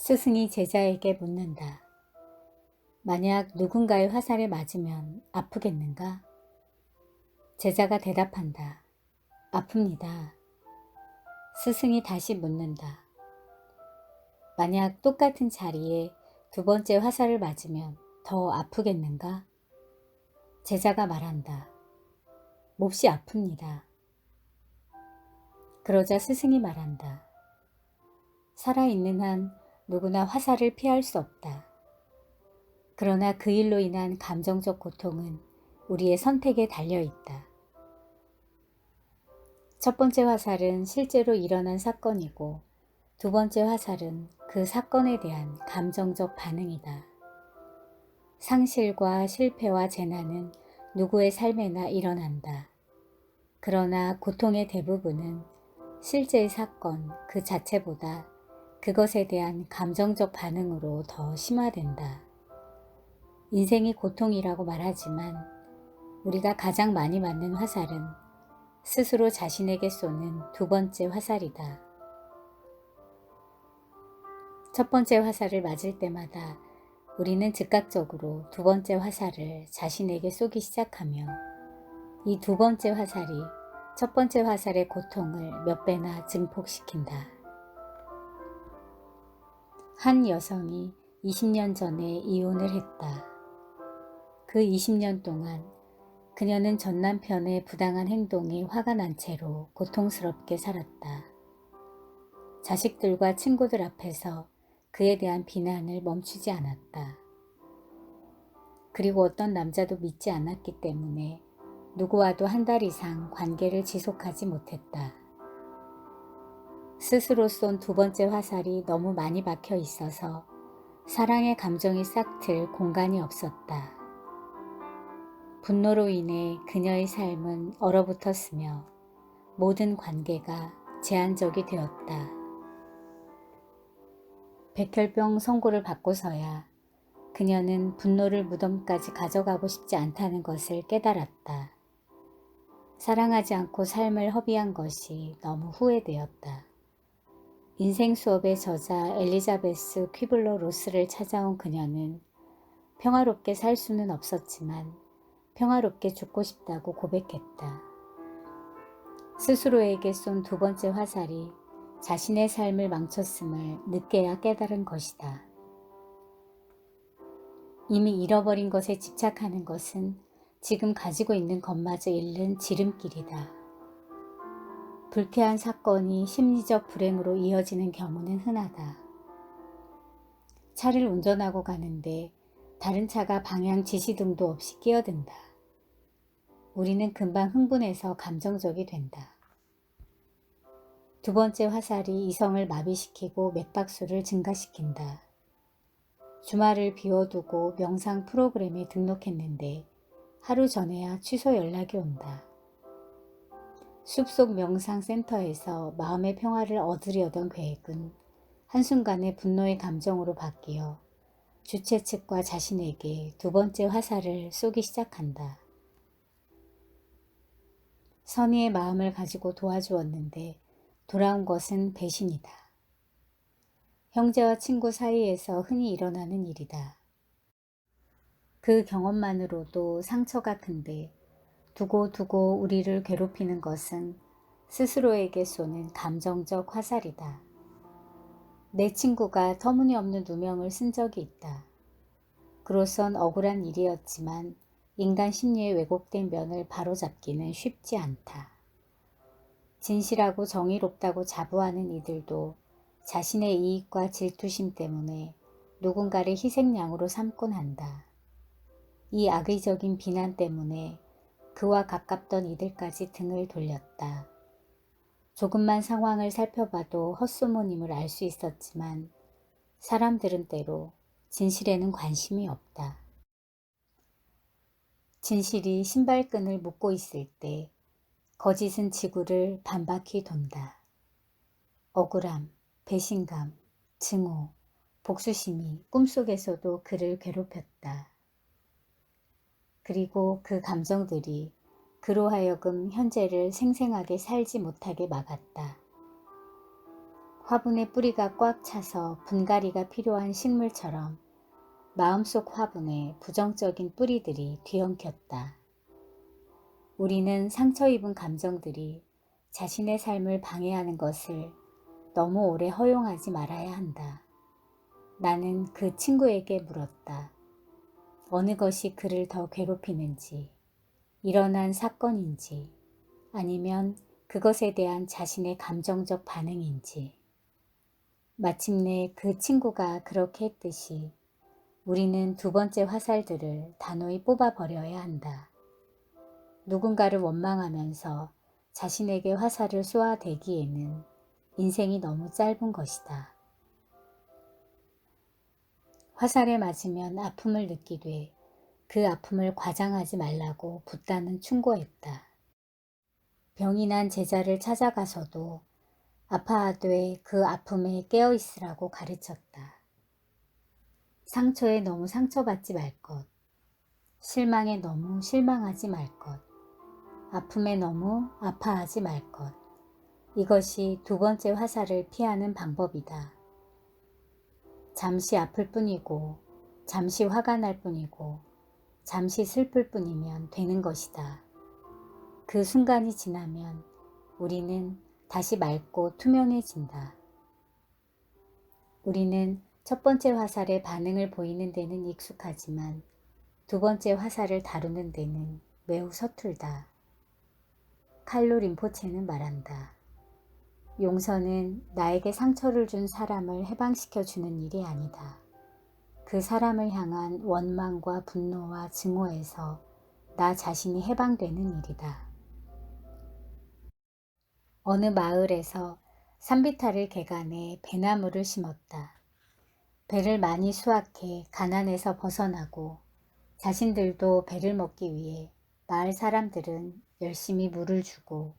스승이 제자에게 묻는다. 만약 누군가의 화살에 맞으면 아프겠는가? 제자가 대답한다. 아픕니다. 스승이 다시 묻는다. 만약 똑같은 자리에 두 번째 화살을 맞으면 더 아프겠는가? 제자가 말한다. 몹시 아픕니다. 그러자 스승이 말한다. 살아있는 한 누구나 화살을 피할 수 없다. 그러나 그 일로 인한 감정적 고통은 우리의 선택에 달려 있다. 첫 번째 화살은 실제로 일어난 사건이고 두 번째 화살은 그 사건에 대한 감정적 반응이다. 상실과 실패와 재난은 누구의 삶에나 일어난다. 그러나 고통의 대부분은 실제의 사건 그 자체보다 그것에 대한 감정적 반응으로 더 심화된다. 인생이 고통이라고 말하지만 우리가 가장 많이 맞는 화살은 스스로 자신에게 쏘는 두 번째 화살이다. 첫 번째 화살을 맞을 때마다 우리는 즉각적으로 두 번째 화살을 자신에게 쏘기 시작하며 이 두 번째 화살이 첫 번째 화살의 고통을 몇 배나 증폭시킨다. 한 여성이 20년 전에 이혼을 했다. 그 20년 동안 그녀는 전 남편의 부당한 행동에 화가 난 채로 고통스럽게 살았다. 자식들과 친구들 앞에서 그에 대한 비난을 멈추지 않았다. 그리고 어떤 남자도 믿지 않았기 때문에 누구와도 한 달 이상 관계를 지속하지 못했다. 스스로 쏜 두 번째 화살이 너무 많이 박혀 있어서 사랑의 감정이 싹틀 공간이 없었다. 분노로 인해 그녀의 삶은 얼어붙었으며 모든 관계가 제한적이 되었다. 백혈병 선고를 받고서야 그녀는 분노를 무덤까지 가져가고 싶지 않다는 것을 깨달았다. 사랑하지 않고 삶을 허비한 것이 너무 후회되었다. 인생 수업의 저자 엘리자베스 퀴블러 로스를 찾아온 그녀는 평화롭게 살 수는 없었지만 평화롭게 죽고 싶다고 고백했다. 스스로에게 쏜 두 번째 화살이 자신의 삶을 망쳤음을 늦게야 깨달은 것이다. 이미 잃어버린 것에 집착하는 것은 지금 가지고 있는 것마저 잃는 지름길이다. 불쾌한 사건이 심리적 불행으로 이어지는 경우는 흔하다. 차를 운전하고 가는데 다른 차가 방향 지시등도 없이 끼어든다. 우리는 금방 흥분해서 감정적이 된다. 두 번째 화살이 이성을 마비시키고 맥박수를 증가시킨다. 주말을 비워두고 명상 프로그램에 등록했는데 하루 전에야 취소 연락이 온다. 숲속 명상센터에서 마음의 평화를 얻으려던 계획은 한순간에 분노의 감정으로 바뀌어 주최 측과 자신에게 두 번째 화살을 쏘기 시작한다. 선의의 마음을 가지고 도와주었는데 돌아온 것은 배신이다. 형제와 친구 사이에서 흔히 일어나는 일이다. 그 경험만으로도 상처가 큰데 두고두고 우리를 괴롭히는 것은 스스로에게 쏘는 감정적 화살이다. 내 친구가 터무니없는 누명을 쓴 적이 있다. 그로선 억울한 일이었지만 인간 심리의 왜곡된 면을 바로잡기는 쉽지 않다. 진실하고 정의롭다고 자부하는 이들도 자신의 이익과 질투심 때문에 누군가를 희생양으로 삼곤 한다. 이 악의적인 비난 때문에 그와 가깝던 이들까지 등을 돌렸다. 조금만 상황을 살펴봐도 헛소문임을 알 수 있었지만 사람들은 때로 진실에는 관심이 없다. 진실이 신발끈을 묶고 있을 때 거짓은 지구를 반바퀴 돈다. 억울함, 배신감, 증오, 복수심이 꿈속에서도 그를 괴롭혔다. 그리고 그 감정들이 그로 하여금 현재를 생생하게 살지 못하게 막았다. 화분의 뿌리가 꽉 차서 분갈이가 필요한 식물처럼 마음속 화분에 부정적인 뿌리들이 뒤엉켰다. 우리는 상처 입은 감정들이 자신의 삶을 방해하는 것을 너무 오래 허용하지 말아야 한다. 나는 그 친구에게 물었다. 어느 것이 그를 더 괴롭히는지, 일어난 사건인지, 아니면 그것에 대한 자신의 감정적 반응인지. 마침내 그 친구가 그렇게 했듯이 우리는 두 번째 화살들을 단호히 뽑아버려야 한다. 누군가를 원망하면서 자신에게 화살을 쏘아대기에는 인생이 너무 짧은 것이다. 화살에 맞으면 아픔을 느끼되 그 아픔을 과장하지 말라고 붓다는 충고했다. 병이 난 제자를 찾아가서도 아파하되 그 아픔에 깨어있으라고 가르쳤다. 상처에 너무 상처받지 말 것, 실망에 너무 실망하지 말 것, 아픔에 너무 아파하지 말 것. 이것이 두 번째 화살을 피하는 방법이다. 잠시 아플 뿐이고, 잠시 화가 날 뿐이고, 잠시 슬플 뿐이면 되는 것이다. 그 순간이 지나면 우리는 다시 맑고 투명해진다. 우리는 첫 번째 화살에 반응을 보이는 데는 익숙하지만 두 번째 화살을 다루는 데는 매우 서툴다. 칼로 림포체는 말한다. 용서는 나에게 상처를 준 사람을 해방시켜 주는 일이 아니다. 그 사람을 향한 원망과 분노와 증오에서 나 자신이 해방되는 일이다. 어느 마을에서 산비탈을 개간해 배나무를 심었다. 배를 많이 수확해 가난에서 벗어나고 자신들도 배를 먹기 위해 마을 사람들은 열심히 물을 주고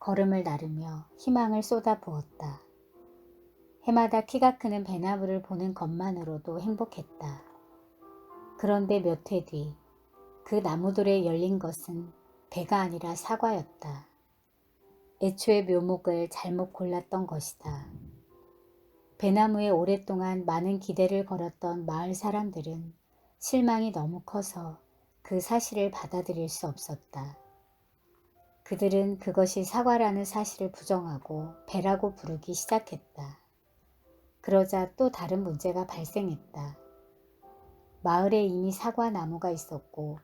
걸음을 나르며 희망을 쏟아부었다. 해마다 키가 크는 배나무를 보는 것만으로도 행복했다. 그런데 몇 해 뒤 그 나무들에 열린 것은 배가 아니라 사과였다. 애초에 묘목을 잘못 골랐던 것이다. 배나무에 오랫동안 많은 기대를 걸었던 마을 사람들은 실망이 너무 커서 그 사실을 받아들일 수 없었다. 그들은 그것이 사과라는 사실을 부정하고 배라고 부르기 시작했다. 그러자 또 다른 문제가 발생했다. 마을에 이미 사과 나무가 있었고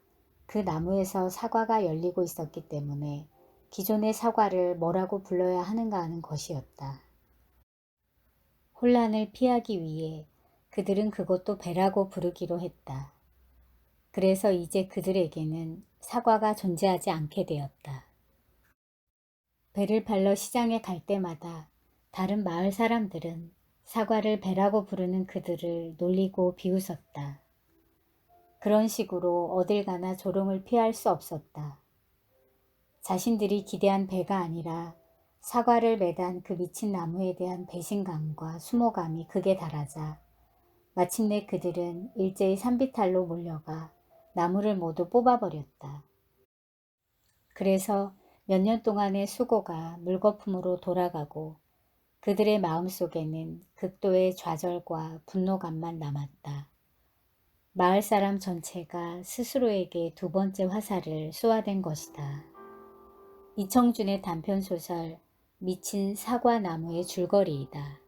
그 나무에서 사과가 열리고 있었기 때문에 기존의 사과를 뭐라고 불러야 하는가 하는 것이었다. 혼란을 피하기 위해 그들은 그것도 배라고 부르기로 했다. 그래서 이제 그들에게는 사과가 존재하지 않게 되었다. 배를 팔러 시장에 갈 때마다 다른 마을 사람들은 사과를 배라고 부르는 그들을 놀리고 비웃었다. 그런 식으로 어딜 가나 조롱을 피할 수 없었다. 자신들이 기대한 배가 아니라 사과를 매단 그 미친 나무에 대한 배신감과 수모감이 극에 달하자 마침내 그들은 일제히 산비탈로 몰려가 나무를 모두 뽑아버렸다. 그래서 몇 년 동안의 수고가 물거품으로 돌아가고 그들의 마음속에는 극도의 좌절과 분노감만 남았다. 마을 사람 전체가 스스로에게 두 번째 화살을 쏘아댄 것이다. 이청준의 단편소설 미친 사과나무의 줄거리이다.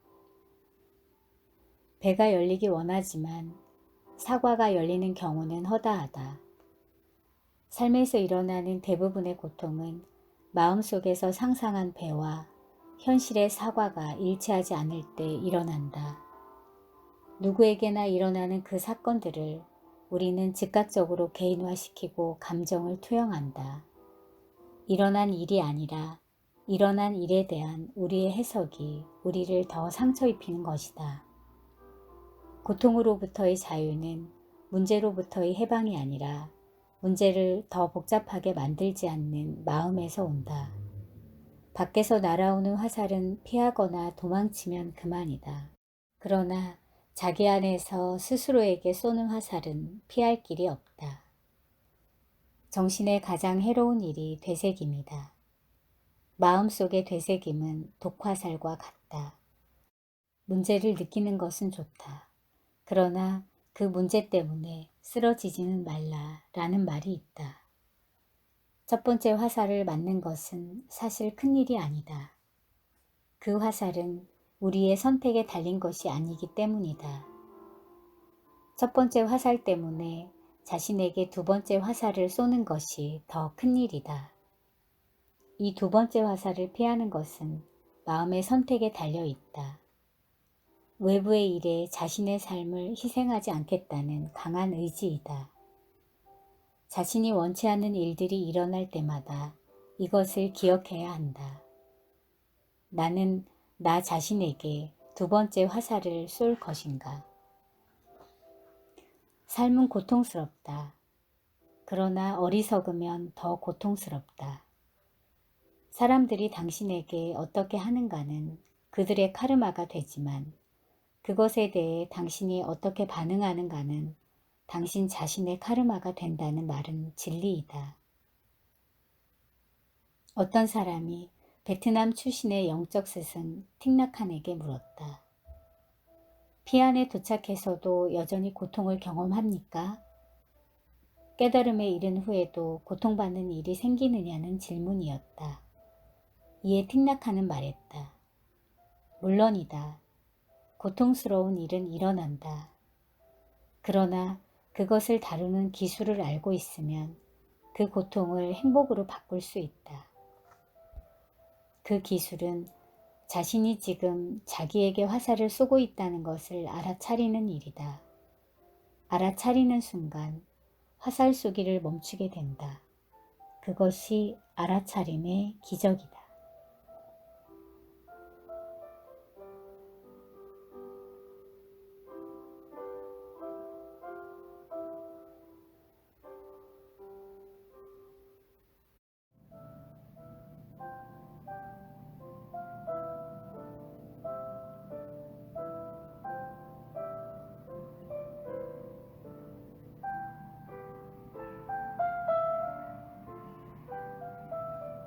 배가 열리기 원하지만 사과가 열리는 경우는 허다하다. 삶에서 일어나는 대부분의 고통은 마음속에서 상상한 배와 현실의 사과가 일치하지 않을 때 일어난다. 누구에게나 일어나는 그 사건들을 우리는 즉각적으로 개인화시키고 감정을 투영한다. 일어난 일이 아니라 일어난 일에 대한 우리의 해석이 우리를 더 상처 입히는 것이다. 고통으로부터의 자유는 문제로부터의 해방이 아니라 문제를 더 복잡하게 만들지 않는 마음에서 온다. 밖에서 날아오는 화살은 피하거나 도망치면 그만이다. 그러나 자기 안에서 스스로에게 쏘는 화살은 피할 길이 없다. 정신의 가장 해로운 일이 되새김이다. 마음속의 되새김은 독화살과 같다. 문제를 느끼는 것은 좋다. 그러나 그 문제 때문에 쓰러지지는 말라 라는 말이 있다. 첫 번째 화살을 맞는 것은 사실 큰일이 아니다. 그 화살은 우리의 선택에 달린 것이 아니기 때문이다. 첫 번째 화살 때문에 자신에게 두 번째 화살을 쏘는 것이 더 큰일이다. 이 두 번째 화살을 피하는 것은 마음의 선택에 달려 있다. 외부의 일에 자신의 삶을 희생하지 않겠다는 강한 의지이다. 자신이 원치 않는 일들이 일어날 때마다 이것을 기억해야 한다. 나는 나 자신에게 두 번째 화살을 쏠 것인가? 삶은 고통스럽다. 그러나 어리석으면 더 고통스럽다. 사람들이 당신에게 어떻게 하는가는 그들의 카르마가 되지만 그것에 대해 당신이 어떻게 반응하는가는 당신 자신의 카르마가 된다는 말은 진리이다. 어떤 사람이 베트남 출신의 영적 스승 틱나칸에게 물었다. 피안에 도착해서도 여전히 고통을 경험합니까? 깨달음에 이른 후에도 고통받는 일이 생기느냐는 질문이었다. 이에 틱나칸은 말했다. 물론이다. 고통스러운 일은 일어난다. 그러나 그것을 다루는 기술을 알고 있으면 그 고통을 행복으로 바꿀 수 있다. 그 기술은 자신이 지금 자기에게 화살을 쏘고 있다는 것을 알아차리는 일이다. 알아차리는 순간 화살 쏘기를 멈추게 된다. 그것이 알아차림의 기적이다.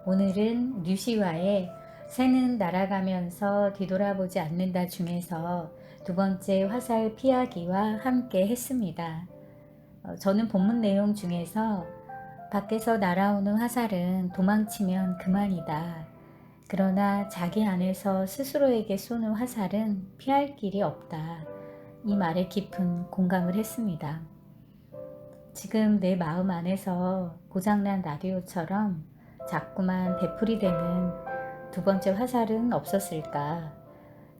오늘은 류시와의 새는 날아가면서 뒤돌아보지 않는다 중에서 두 번째 화살 피하기와 함께 했습니다. 저는 본문 내용 중에서 밖에서 날아오는 화살은 도망치면 그만이다. 그러나 자기 안에서 스스로에게 쏘는 화살은 피할 길이 없다. 이 말에 깊은 공감을 했습니다. 지금 내 마음 안에서 고장난 라디오처럼 자꾸만 되풀이되는 두 번째 화살은 없었을까?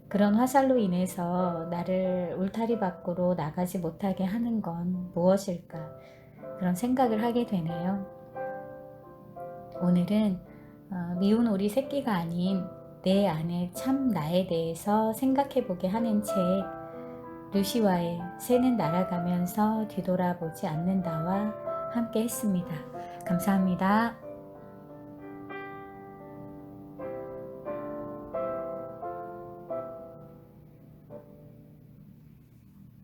그런 화살로 인해서 나를 울타리 밖으로 나가지 못하게 하는 건 무엇일까? 그런 생각을 하게 되네요. 오늘은 미운 오리 새끼가 아닌 내 안에 참 나에 대해서 생각해보게 하는 책 류시와의 새는 날아가면서 뒤돌아보지 않는다와 함께 했습니다. 감사합니다.